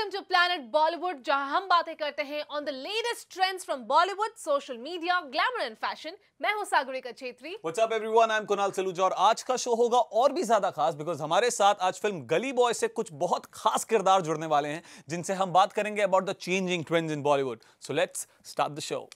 Welcome to planet Bollywood, जहां हम बातें करते हैं on the latest trends from Bollywood, social media, glamour and fashion. मैं हूं Sagarika Chhetri. What's up everyone, I am Kunal Saluja और आज का शो होगा और भी ज्यादा खास बिकॉज हमारे साथ आज फिल्म गली बॉय से कुछ बहुत खास किरदार जुड़ने वाले हैं जिनसे हम बात करेंगे about the changing trends in Bollywood. So let's start the show.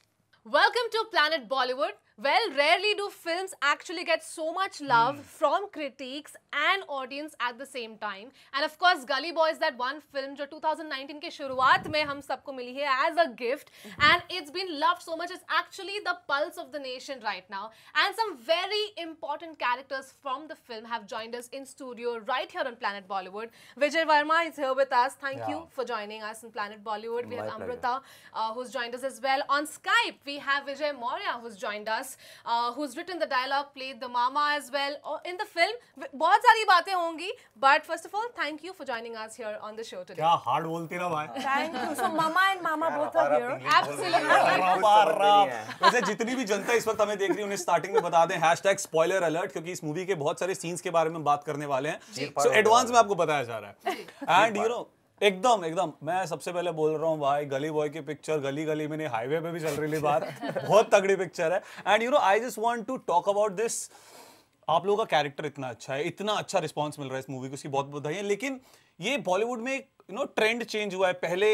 Welcome to Planet Bollywood. Well, rarely do films actually get so much love from critics and audience at the same time. And of course, Gully Boy is that one film जो 2019 के शुरुआत में हम सबको मिली है as a gift, and it's been loved so much. It's actually the pulse of the nation right now. And some very important characters from the film have joined us in studio right here on Planet Bollywood. Vijay Verma is here with us. Thank you for joining us in Planet Bollywood. We have Amrita who's joined us as well. On Skype, we have Vijay Maurya who's joined us. Who's written the dialogue, played the mama as well in the film. बहुत सारी बातें होंगी, but first of all, thank you for joining us here on the show today. क्या hard बोलती ना भाई। Thank you. So mama and mama both are here. Absolutely. वैसे जितनी भी जनता इस वक्त हमें देख रही है उन्हें स्टार्टिंग में बता दें #spoiler alert, क्योंकि इस मूवी के बहुत सारे सीन्स के बारे में बात करने वाले हैं। सो एडवांस में आपको बताया जा रहा है। एंड यू नो एकदम मैं सबसे पहले बोल रहा हूँ भाई, गली बॉय की पिक्चर गली गली में नहीं, हाईवे पे भी चल रही बात। बहुत तगड़ी पिक्चर है। And you know I just want to talk about this. आप लोगों का कैरेक्टर इतना अच्छा है, इतना अच्छा रिस्पांस मिल रहा है इस मूवी को, उसकी बहुत बधाई है। लेकिन ये बॉलीवुड में यू नो ट्रेंड चेंज हुआ है। पहले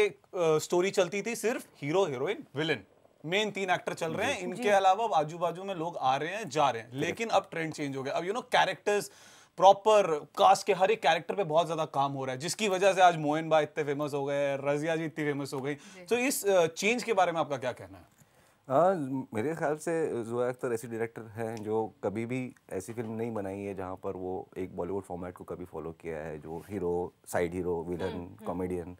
स्टोरी चलती थी सिर्फ hero heroine villain, main 3 actor चल रहे हैं, इनके अलावा आजू बाजू में लोग आ रहे हैं जा रहे हैं। लेकिन अब ट्रेंड चेंज हो गया। अब you know characters proper cast के हर एक कैरेक्टर पे बहुत ज्यादा काम हो रहा है, जिसकी वजह से आज मोइन भाई इतने फेमस हो गए, रजिया जी इतनी फेमस हो गई। तो इस चेंज के बारे में आपका क्या कहना है? मेरे ख्याल से ज़ोया अख्तर ऐसी डायरेक्टर हैं जो कभी भी ऐसी फिल्म नहीं बनाई है जहाँ पर वो एक बॉलीवुड फॉर्मेट को कभी फॉलो किया है, जो hero, side hero, villain, comedian,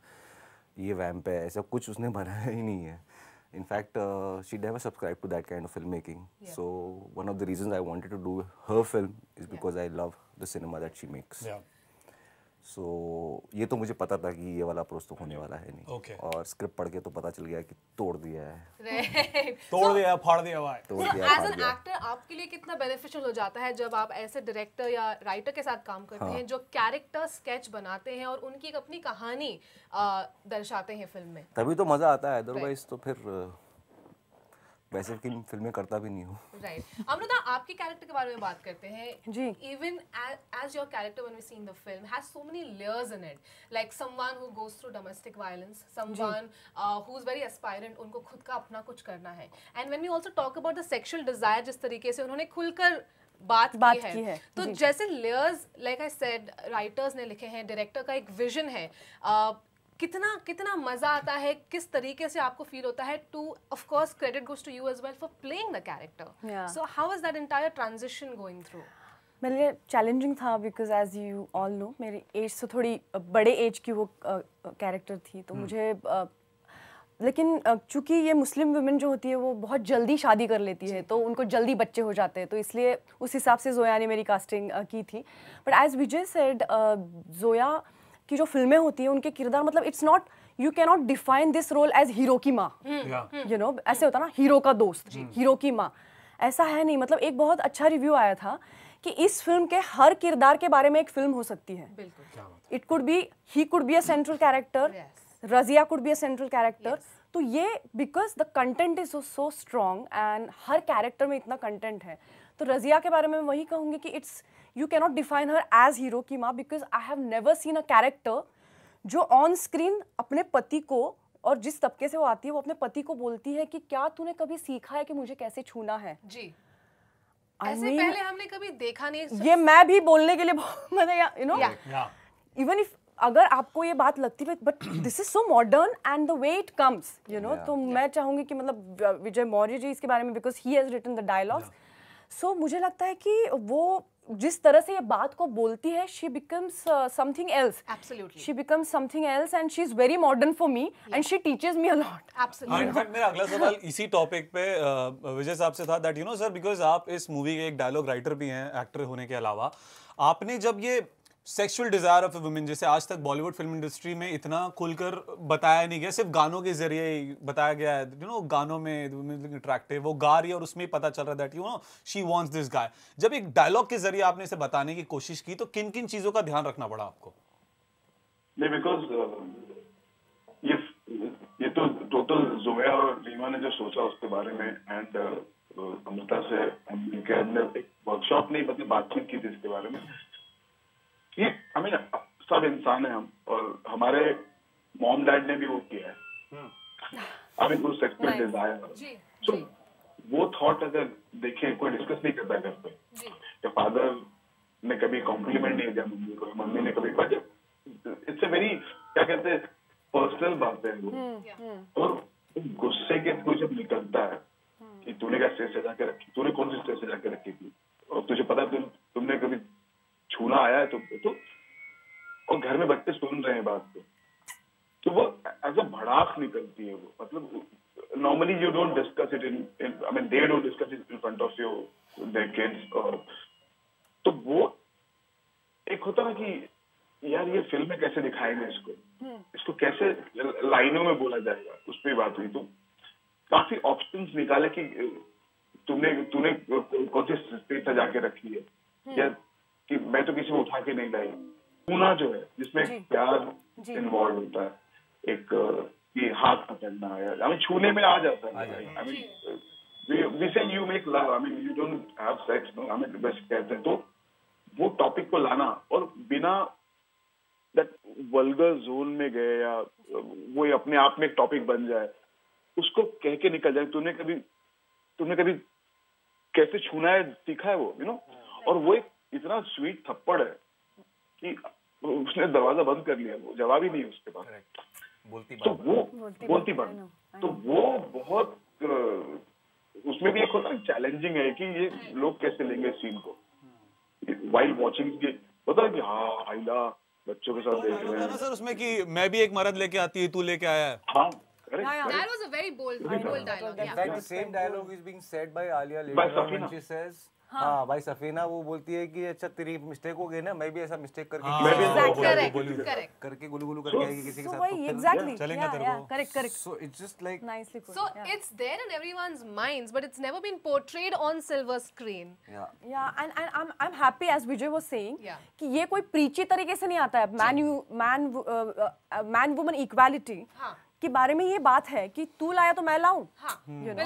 ये वैम्प है, ऐसा कुछ उसने बनाया ही नहीं है। In fact, she never subscribed to that kind of filmmaking. Yeah. So one of the reasons I wanted to do her film is because I love the cinema that she makes. Yeah. So ये तो मुझे पता था कि ये वाला approach तो होने वाला है नहीं। Okay. और स्क्रिप्ट पढ़ के तो पता चल गया कि तोड़ दिया है। तोड़ दिया, फाड़ दिया भाई। एज एन एक्टर आपके लिए कितना बेनिफिशियल हो जाता है जब आप ऐसे डायरेक्टर या राइटर के साथ काम करते हैं जो कैरेक्टर स्केच बनाते हैं और उनकी एक अपनी कहानी दर्शाते हैं फिल्म में? तभी तो मजा आता है, अदरवाइज तो फिर वैसे की फिल्में करता भी नहीं हूँ। राइट। अमृता, आपके कैरेक्टर के बारे में बात करते हैं जी। Even as your character when we see in the film has so many layers in it, like someone who goes through domestic violence, someone who is very aspirant, उनको खुद का अपना कुछ करना है। And when we also talk about the sexual desire, जिस तरीके से उन्होंने खुलकर बात की है, तो जैसे layers, like I said, writers ने लिखे हैं, डायरेक्टर का एक विजन है, कितना मजा आता है, किस तरीके से आपको फील होता है too, of course credit goes to you as well for playing the character. So how is that entire transition going through? मेरे लिए चैलेंजिंग था because as you all know मेरी एज से थोड़ी बड़े एज की वो कैरेक्टर थी, तो मुझे लेकिन चूंकि ये मुस्लिम वुमेन जो होती है वो बहुत जल्दी शादी कर लेती है, तो उनको जल्दी बच्चे हो जाते हैं, तो इसलिए उस हिसाब से जोया ने मेरी कास्टिंग की थी। But as Vijay said, Zoya की जो फिल्में होती हैं उनके किरदार, मतलब it's not, you can not define this role as hero की माँ, यू नो, ऐसे होता ना, हीरो का दोस्त, हीरो की माँ, ऐसा है नहीं। मतलब एक बहुत अच्छा रिव्यू आया था कि इस फिल्म के हर किरदार के बारे में एक फिल्म हो सकती है। It could be, he could be a central character, Razia could be a central character. तो ये because the content is so strong and her character में इतना कंटेंट है। तो रजिया के बारे में मैं वही कहूँगी कि it's, you cannot define her as hero की माँ, because I have never seen a character जो ऑन स्क्रीन अपने पति को, और जिस तबके से वो आती है वो अपने पति को बोलती है कि क्या तूने कभी सीखा है कि मुझे कैसे छूना है। जी। ऐसे पहले हमने कभी देखा नहीं। ये मैं भी बोलने के लिए मतलब यू नो, इवन इफ अगर आपको ये बात लगती है, but this is so modern and the way it comes, you know, तो मैं चाहूंगी कि मतलब विजय मौर्य जी इसके बारे में, because he has written the dialogues, so मुझे लगता है कि वो जिस तरह से ये बात को बोलती है, she becomes something else. Absolutely. She becomes something else and she's very modern for me and she teaches me a lot. Absolutely. In fact, मेरा अगला सवाल इसी टॉपिक पे विजय साहब से था, that you know sir, because आप इस मूवी के एक डायलॉग राइटर भी हैं एक्टर होने के अलावा, आपने जब ये सेक्सुअल डिजायर ऑफ वुमेन, जैसे आज तक बॉलीवुड फिल्म इंडस्ट्री में इतना खुलकर बताया नहीं गया, सिर्फ गानों के जरिए बताया गया है, यू नो, गानों में वुमेन अट्रैक्टिव, वो गा रही है और उसमें पता चल रहा है that you know she wants this guy. जब एक डायलॉग के जरिए आपने इसे बताने की कोशिश की, तो किन किन चीजों का ध्यान रखना पड़ा आपको? नहीं, बिकॉज टोटल जोया और रीमा ने जो सोचा उसके बारे में, एंड अमृता से हमने एक वर्कशॉप नहीं मतलब बातचीत की थी इसके बारे में कि हमें सब इंसान है हम, और हमारे मॉम डैड ने भी वो किया है, हमें कुछ सेक्सुअल डिजायर, सो वो थॉट अगर देखें कोई डिस्कस नहीं करता घर पे, या फादर ने कभी कॉम्प्लीमेंट नहीं दिया मम्मी को, मम्मी ने कभी, इट्स अ वेरी क्या कहते हैं पर्सनल बात है वो, और गुस्से के थ्रू जब निकलता है कि तूने क्या स्टेज सजा के रखी, तूने कौन सी स्टेज सजा के रखी थी, और तुझे पता है तुमने कभी छूना आया है तो और घर में बच्चे सुन रहे हैं बात को, तो वो एज अ भड़ास निकलती है वो, मतलब normally you don't discuss it in I mean they don't discuss it in front of your their kids, और तो वो एक होता ना कि यार ये फिल्म में कैसे दिखाएंगे इसको कैसे लाइनों में बोला जाएगा, उस पर बात हुई। तो काफी ऑप्शंस निकाले कि तूने कौन सी स्टेज सजा के रखी है, या कि मैं तो किसी को उठा के नहीं लाई, पूना जो है जिसमें प्यार इन्वॉल्व होता है, एक ये हाथ पकड़ना है, आई मीन छूने में आ जाता है, I mean we say you make love, I mean you don't have sex, no, I mean बस कहते हैं, तो वो टॉपिक को लाना और बिना दैट वल्गर जोन में गए या वो अपने आप में एक टॉपिक बन जाए, उसको कह के निकल जाए, तुमने कभी कैसे छूना है सीखा है वो, यू नो, और वो एक इतना स्वीट थप्पड़ है कि उसने दरवाजा बंद कर लिया, वो जवाब ही नहीं उसके पास, तो वो बोलती बंद, तो वो बहुत उसमें भी एक होता है चैलेंजिंग है कि ये लोग कैसे लेंगे सीन को वाइल वॉचिंग, पता है कि हाँ आइला बच्चों के साथ देख रहे हैं सर उसमें कि मैं भी एक मर्द लेके आती है, तू लेके आया है, हाँ That was a very bold dialogue. In fact, the same dialogue is being said by Alia later on when she says, हाँ भाई सफीना वो बोलती है कि अच्छा तेरी मिस्टेक हो गई ना, मैं भी ऐसा मिस्टेक करके करके गुलू करके आएगी किसी के साथ, तो exactly चलेंगे तेरे को, correct so it's just like nicely put. So it's there in everyone's minds, but it's never been portrayed on silver screen. Yeah, and I'm happy as Vijay was saying कि ये कोई preachy तरीके से नहीं आता है, man woman equality के बारे में ये बात है कि तू लाया तो मैं लाऊं, you know,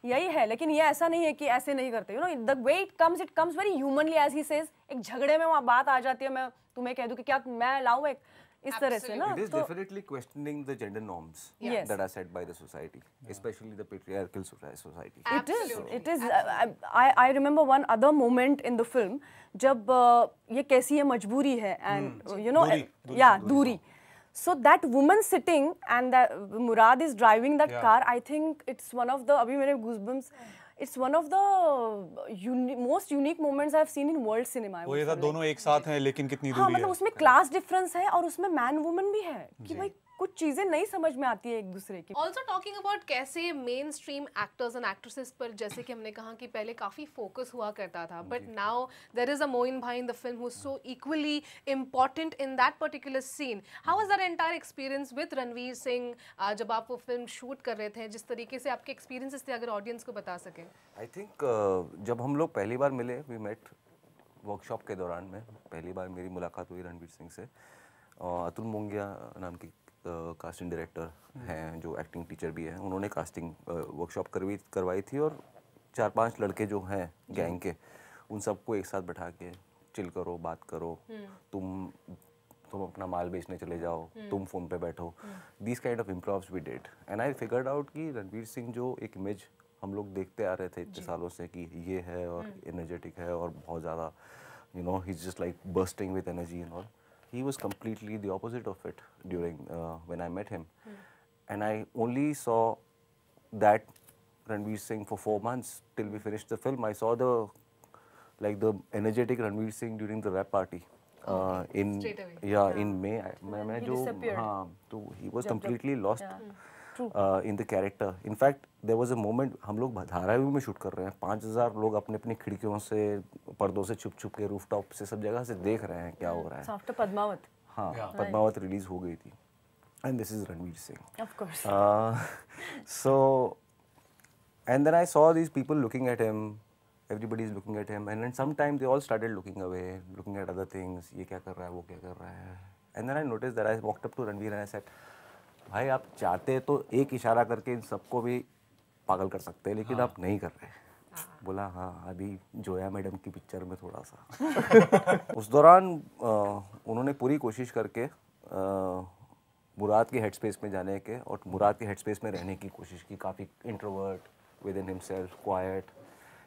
यही है, लेकिन ये ऐसा नहीं है कि ऐसे नहीं करते, you know, the way it comes very humanly as he says, एक झगड़े में वहाँ बात आ जाती है, मैं तुम्हें कह दूं कि क्या मैं लाऊं एक इस तरह से ना, it is definitely questioning the gender norms that are set by the society, especially the patriarchal society. It is. I remember one other moment in the film जब ये कैसी ये मजबूरी है and you know दूरी. So that woman sitting and Murad is driving that car. I think it's one of the अभी मेरे goosebumps. It's one of the most unique moments I've seen in world cinema. वो ये था दोनों एक साथ हैं लेकिन कितनी दूरी है. हाँ मतलब उसमें class difference है और उसमें man woman भी है कि भाई कुछ चीजें नहीं समझ में आती है एक दूसरे की. Also talking about कैसे mainstream actors and actresses पर जैसे कि हमने कहा कि पहले काफी focus हुआ करता था, but now there is a Moin bhai in the film who's so equally important in that particular scene. How was that entire experience with Ranveer Singh जब आप वो film shoot कर रहे थे, जिस तरीके से आपके experiences थे, अगर audience को बता सकें? I think जब हम लोग पहली बार मिले, we met workshop के दौरान में पहली बार मेरी मुलाकात हुई रणवीर सिंह से. अतुल मोंगिया नाम की कास्टिंग डायरेक्टर हैं जो एक्टिंग टीचर भी हैं, उन्होंने कास्टिंग वर्कशॉप करवाई थी और 4-5 लड़के जो हैं गैंग के, उन सबको एक साथ बैठा के चिल करो, बात करो, तुम अपना माल बेचने चले जाओ, तुम फोन पे बैठो, this kind of improvs we did and I figured out कि रणवीर सिंह जो एक इमेज हम लोग देखते आ रहे थे इतने सालों से कि ये है और एनर्जेटिक है और बहुत ज़्यादा you know he is just like bursting with energy and all. He was completely the opposite of it during when I met him, and I only saw that Ranveer Singh for 4 months till we finished the film. I saw the energetic Ranveer Singh during the rap party in May. मैं जो हाँ तो he was completely lost in the character. In fact, there was a moment हम लोग धारावी में shoot कर रहे हैं, 5000 लोग अपने अपनी खिड़कियों से पर्दों से छुप के रूफटॉप से सब जगह से देख रहे हैं क्या हो रहा है. After पद्मावत. हाँ पद्मावत रिलीज हो गई थी and this is Ranveer Singh. Of course. So and then I saw these people looking at him. Everybody is looking at him and then sometime they all started looking away, looking at other things. ये क्या कर रहा है, वो क्या कर रहा है. And then I noticed that I walked up to Ranveer and I said, भाई आप चाहते तो एक इशारा करके इन सबको भी पागल कर सकते हैं, लेकिन आप नहीं कर रहे। बोला हाँ अभी जोया मैडम की पिक्चर में थोड़ा सा उस दौरान उन्होंने पूरी कोशिश करके मुराद के हेडस्पेस में जाने के और मुराद के हेडस्पेस में रहने की कोशिश की। काफ़ी introvert, with in himself, quite,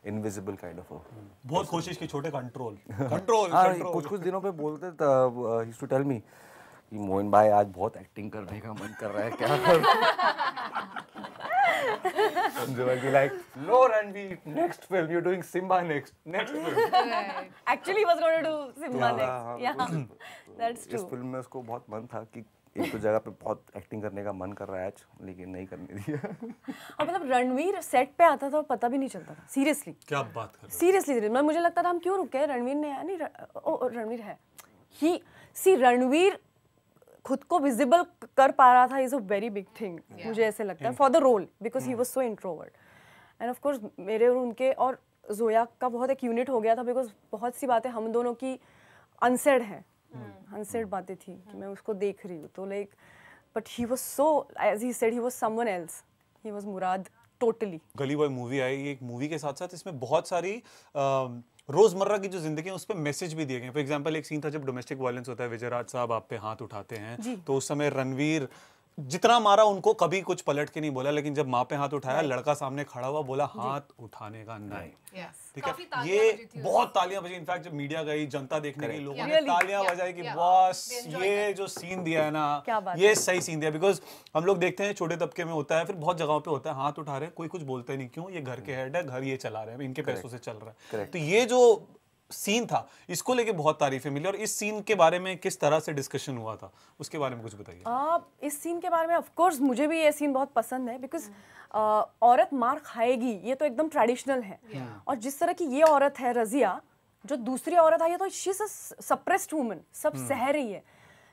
invisible kind of. बहुत कोशिश की, छोटे कंट्रोल हाँ, कुछ दिनों पे बोलते ही टू टेल मी कि मोइन भाई आज बहुत एक्टिंग करने का मन कर रहा है, क्या कर they will be like, no Ranveer, next film you're doing Simba next film. Actually he was going to do Simba next. Yeah, that's true. इस फिल्म में उसको बहुत मन था कि एक तो जगह पे बहुत एक्टिंग करने का मन कर रहा है आज, लेकिन नहीं करने दिया। और मतलब रणवीर सेट पे आता था और पता भी नहीं चलता था, सीरियसली। क्या बात कर रहे हो? सीरियसली मुझे लगता था हम क्यों रुके, रणवीर ने नहीं रणवीर है ही रणवीर खुद को विजिबल कर पा रहा था, is a very big thing. मुझे ऐसे लगता है for the role, because he was so introvert. And of course मेरे और उनके और जोया का बहुत एक यूनिट हो गया था, बिकॉज बहुत सी बातें हम दोनों की अनसेड हैं, अनसेड बातें थी कि मैं उसको देख रही हूँ तो like, but he was so, as he said, he was someone else, he was Murad totally. Gully boy movie आई, एक मूवी के साथ साथ इसमें बहुत सारी रोजमर्रा की जो जिंदगी है उस पर मैसेज भी दिए गए। फॉर एग्जांपल एक सीन था जब डोमेस्टिक वायलेंस होता है, विजय राज साहब आप पे हाथ उठाते हैं, तो उस समय रणवीर जितना मारा उनको कभी कुछ पलट के नहीं बोला, लेकिन जब माँ पे हाथ उठाया लड़का सामने खड़ा हुआ बोला हाथ उठाने का नहीं। ठीक है, ये बहुत तालियां बजी। इनफैक्ट जब मीडिया गई, जनता देखने गई, लोगों ने तालियां बजाई कि बॉस ये जो सीन दिया है ना, ये सही सीन दिया। बिकॉज हम लोग देखते हैं छोटे तबके में होता है, फिर बहुत जगहों पे होता है हाथ उठा रहे हैं, कोई कुछ बोलता ही नहीं, क्यों, ये घर के हेड है, घर ये चला रहे हैं, इनके पैसों से चल रहा है। तो ये जो सीन था इसको लेके बहुत तारीफें मिली, और इस सीन के बारे में किस तरह से डिस्कशन हुआ था उसके बारे में कुछ बताइए। इस सीन के बारे में ऑफ कोर्स मुझे भी ये सीन बहुत पसंद है, बिकॉज औरत मार खाएगी ये तो एकदम ट्रेडिशनल है, और जिस तरह की ये औरत है रजिया, जो दूसरी औरत आई है तो she is a suppressed woman, सब सह रही है,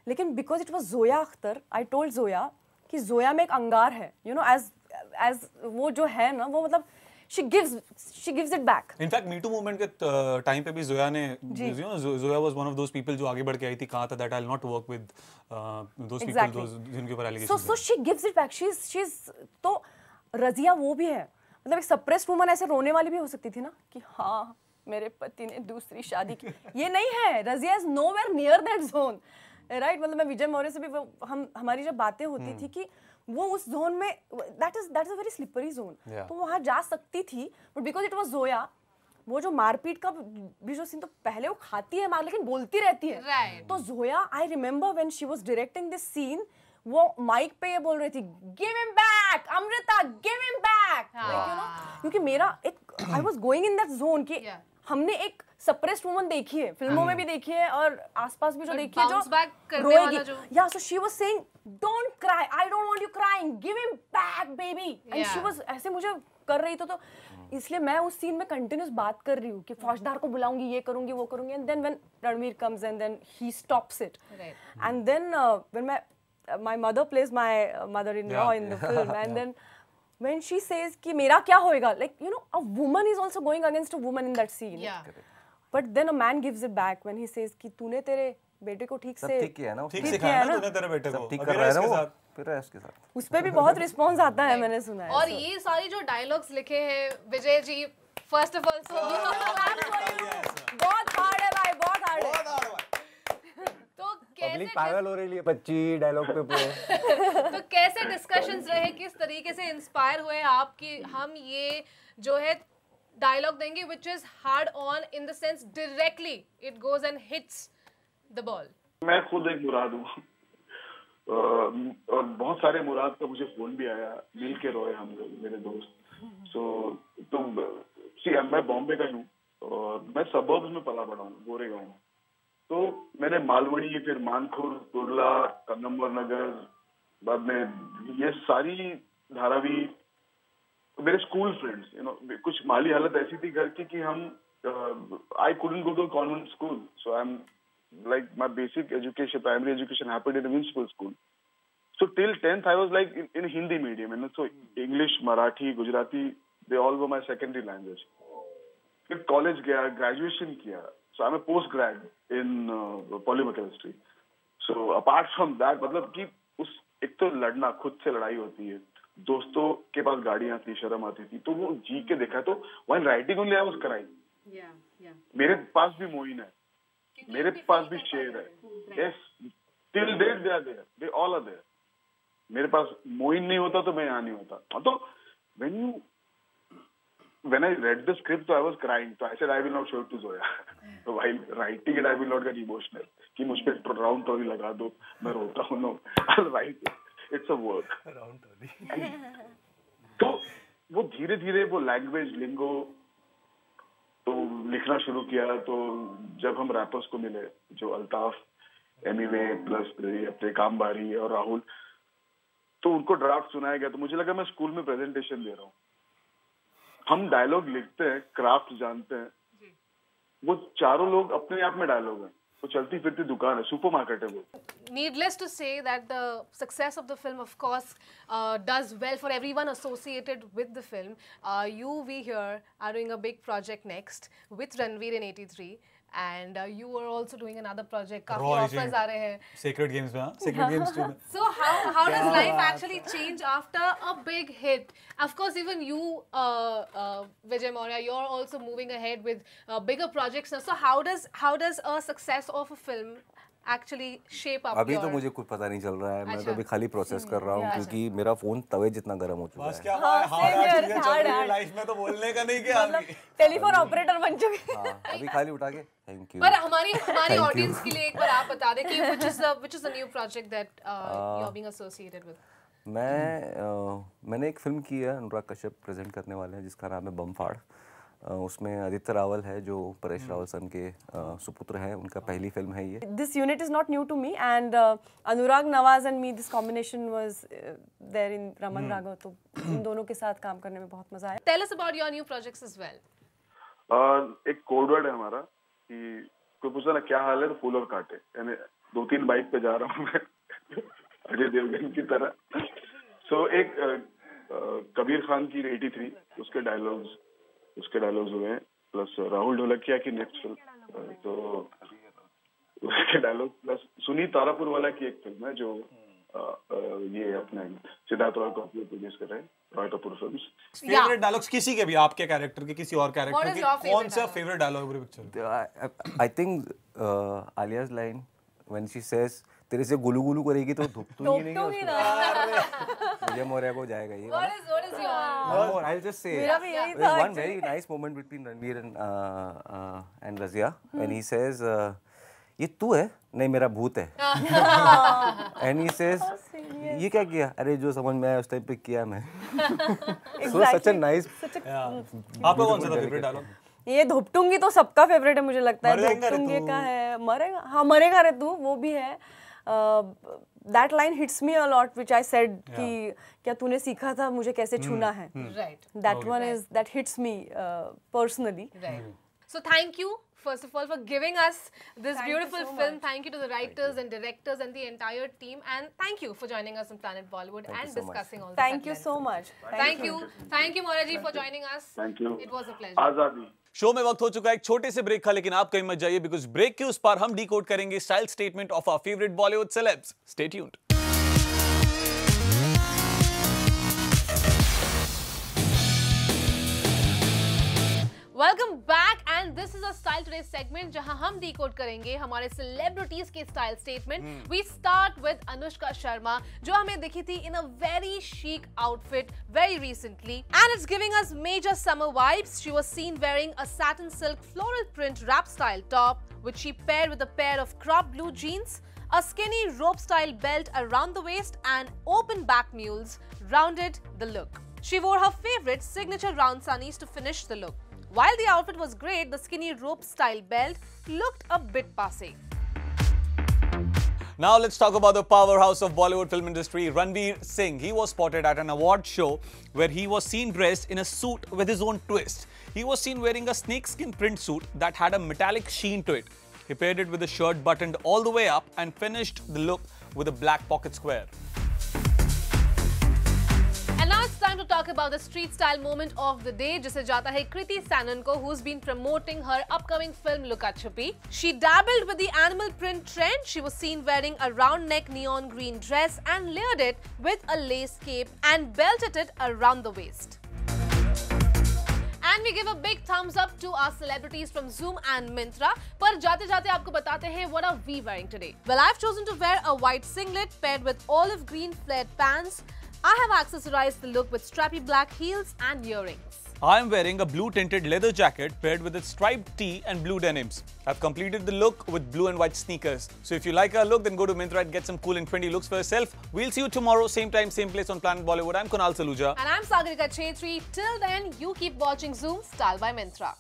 लेकिन because it was Zoya Akhtar, I told Zoya कि जोया में एक अंगार है, यू नो, एज वो जो है ना, वो मतलब she gives it back. In fact, Me Too movement के टाइम पे भी जोया ने, Zoya was one of those people जो आगे बढ़ के आई थी, कहा था that I'll not work with those people, those जिनके ऊपर allegations। So she gives it back. She's तो रजिया वो भी है, मतलब एक suppressed woman ऐसे रोने वाली भी हो सकती थी ना कि हाँ मेरे पति ने दूसरी शादी की, ये नहीं है, Razia is nowhere near that zone, right? मतलब मैं विजय मौर्य से भी हमारी जब बातें होती थी कि वो उस जोन में, that is a very slippery zone, तो वहां जा सकती थी, but because it was Zoya, वो जो मारपीट का भी जो सीन, तो पहले वो खाती है मार लेकिन बोलती रहती है, तो Zoya, I remember when she was directing this scene, वो माइक पे ये बोल रही थी, give him back Amrita, give him back, like you know, क्योंकि मेरा एक, I was going in that zone कि हमने एक सप्रेस्ड वुमन देखी है, फिल्मों में भी देखी है और आसपास भी जो देखी है, जो रोएगी, या so she was saying don't cry, I don't want you crying, give him back baby, and she was ऐसे मुझे कर रही, तो इसलिए मैं उस सीन में कंटिन्यूस बात कर रही हूँ कि फौजदार को बुलाऊंगी, ये करूंगी, वो करूंगी, and then when Ranveer comes and then he stops it, and then when my mother plays my mother-in-law in the film, and then when she says कि मेरा क्या होएगा, like you know, a woman is also going against a woman in that scene, but then a man gives it back when he says कि तूने तेरे बेटे को ठीक से ठीक किया ना, ठीक सिखाया ना तूने तेरे बेटे को, ठीक कर रहा है ना वो, फिर है इसके साथ, उस पे भी बहुत रिस्पांस आता है, मैंने सुना है। और ये सारी जो डायलॉग्स लिखे हैं Vijay ji, first of all बहुत हार्ड है भाई, बहुत हार्ड है, पब्लिक पागल हो रही है 25 डायलॉग पे पूरे। तो कैसे डिस्कशंस रहे, किस तरीके से इंस्पायर हुए आप कि हम ये जो है डायलॉग देंगे which is hard on in the sense directly it goes and hits the ball. मैं खुद एक मुराद हूँ, और बहुत सारे मुराद का मुझे फोन भी आया, मिल के रोए हम लोग, मेरे दोस्त। सो तुम सी, मैं बॉम्बे का हूँ और मैं सबर्ब्स में पला बड़ा हूँ, गोरेगांव में, तो मैंने मालवड़ी, फिर मानखुर, कुर्ला, कन्नम्बर नगर, बाद में ये सारी धारावी, मेरे स्कूल फ्रेंड्स, यू नो, कुछ माली हालत ऐसी थी घर की कि हम, I couldn't go to convent school, so I am like my basic education, primary education happened in a municipal school. So till 10th I was like in Hindi medium, and so English, Marathi, Gujarati, they all were my secondary language. फिर college गया, graduation किया, so I'm a post grad in polymer chemistry. So apart from that, मतलब कि एक तो लड़ना, खुद से लड़ाई होती है, दोस्तों के पास गाड़ियां थी, शर्म आती थी, तो वो जी के देखा। तो while writing only I was crying. मेरे पास भी मोइन है, मेरे पास भी शेर है, yes, till date they are there, they all are there. मेरे पास मोइन नहीं होता तो मैं यहाँ नहीं होता। तो when I read the script, so I was crying. So I said, I will not show it to Zoya. So while writing it, I will not get emotional. कि मुझ पे राउंड ट्रॉली लगा दो, मैं रोता हूँ, no, I'll write it. It's a work. Round trolley. तो वो धीरे-धीरे वो लैंग्वेज, लिंगो, तो लिखना शुरू किया। तो जब हम रैपर्स को मिले, जो अल्ताफ, एमीवे प्लस अपने कामबारी और राहुल, तो उनको ड्राफ्ट सुनाया गया। तो मुझे लगा मैं स्कूल में प्रेजेंटेशन दे रहा हूँ। हम डायलॉग लिखते हैं, क्राफ्ट जानते हैं, वो चारों लोग अपने आप में डायलॉग है, वो चलती फिरती दुकान है, सुपरमार्केट है वो। Needless to say that the success of the film, of course, does well for everyone associated with the film. We here are doing a big project next with Ranveer in 83. And you are also doing another project. काफी offers आ रहे हैं. Sacred Games में, Sacred Games 2 में. So how does life actually change after a big hit? Of course, even you, Vijay Maurya, you're also moving ahead with bigger projects now. So how does a success of a film actually shape up? अभी तो मुझे कुछ पता नहीं चल रहा है, मैं तो अभी खाली प्रोसेस कर रहा हूँ, क्योंकि मेरा फोन तवे जितना गर्म हो चुका है। बस क्या हार्ड चीजें चल रही है लाइफ में, तो बोलने का नहीं क्या, टेलीफोन ऑपरेटर बन चुके। हाँ, अभी खाली उठा के थैंक यू। पर हमारी ऑडियंस के लिए एक बार आप बता दें कि which is the new project that you're being associated with? मैंने एक फिल्म की है, अनुराग कश्यप प्रेजेंट करने वाले हैं, जिसका नाम है बमफाड़। उसमें आदित्य रावल है, जो परेश रावल सन के सुपुत्र हैं, उनका पहली फिल्म है ये। This unit is not new to me, and Anurag Nawaz and me, this combination was there in Raman Raghav, तो इन दोनों के साथ काम करने में बहुत मजा आया। Tell us about your new projects as well. एक कोड वर्ड है हमारा कि कोई पूछा ना क्या हाल है, तो फूल और कांटे, यानी 2-3 बाइक पे जा रहा हूँ मैं अजय देवगन की तरह। सो एक कबीर खान की 83 उसके डायलॉग्स हुए हैं, प्लस राहुल ढोलकिया की नेक्स्ट फिल्म, तो उसके डायलॉग, प्लस सुनीत तारापुर वाला की एक फिल्म है जो ये अपने सिद्धार्थ रॉय कपूर प्रोड्यूस कर रहे हैं, Roy Kapoor films. Favourite dialogues किसी के भी, आपके कैरेक्टर के, किसी और कैरेक्टर के, कौन सा फेवरेट डायलॉग पूरी picture? I think Alia's line when she says तेरे से गुलू गुलू करेगी तो धुपतूंगी नहीं ना। मुझे मौर्या को जाएगा ये। What is your? One more, I'll just say. मेरा भी यही था। One very nice moment between Ranveer and Razia when he says, ये तू है? नहीं, मेरा भूत है। And he says, ये क्या किया? अरे जो समझ में आया उस टाइप पे किया मैं। So such a nice. आपका कौन सा था फेवरेट डायलॉग? ये धुपटूंगी तो सबका फेवरेट है मुझे लगता है। धुपटूंगी का है, मरेगा, हाँ मरेगा रे तू, वो भी है। That line hits me a lot, which I said कि क्या तूने सीखा था मुझे कैसे छूना है। Right. That one is that hits me personally. Right. So thank you first of all for giving us this beautiful film. Thank you to the writers and directors and the entire team, and thank you for joining us on Planet Bollywood and discussing all this. Thank you so much. Thank you Maurya ji for joining us. Thank you. It was a pleasure. आजादी। Show में वक्त हो चुका है एक छोटे से break का, लेकिन आप कहीं मत जाइए, बिकॉज ब्रेक के उस पार हम डिकोड करेंगे style statement of our favourite Bollywood celebs. Stay tuned. Welcome back, and this is a Style Today segment जहां हम decode करेंगे हमारे celebrities के style statement. We start with Anushka Sharma, जो हमें दिखी थी in a very chic outfit very recently, and it's giving us major summer vibes. She was seen wearing a satin silk floral print wrap style top, which she paired with a pair of crop blue jeans, a skinny rope style belt around the waist, and open back mules rounded the look. She wore her favorite signature round sunnies to finish the look. While the outfit was great, the skinny rope style belt looked a bit passé. Now let's talk about the powerhouse of Bollywood film industry, Ranveer Singh. He was spotted at an award show where he was seen dressed in a suit with his own twist. He was seen wearing a snakeskin print suit that had a metallic sheen to it. He paired it with a shirt buttoned all the way up and finished the look with a black pocket square. And now it's time time to talk about the street style moment of the day, जिसे जाता है Kriti Sanon को, who's been promoting her upcoming film Luka Chupi. She dabbled with the animal print trend. She was seen wearing a round neck neon green dress and layered it with a lace cape and belted it around the waist. And we give a big thumbs up to our celebrities from Zoom and Myntra. पर जाते जाते आपको बताते हैं what are we wearing today? Well, I've chosen to wear a white singlet paired with olive green flared pants. I have accessorized the look with strappy black heels and earrings. I'm wearing a blue tinted leather jacket paired with its striped tee and blue denims. I've completed the look with blue and white sneakers. So if you like our look, then go to Myntra and get some cool and trendy looks for yourself. We'll see you tomorrow, same time, same place on Planet Bollywood. I'm Kunal Saluja. And I'm Sagarika Chetri. Till then, you keep watching Zoom Style by Myntra.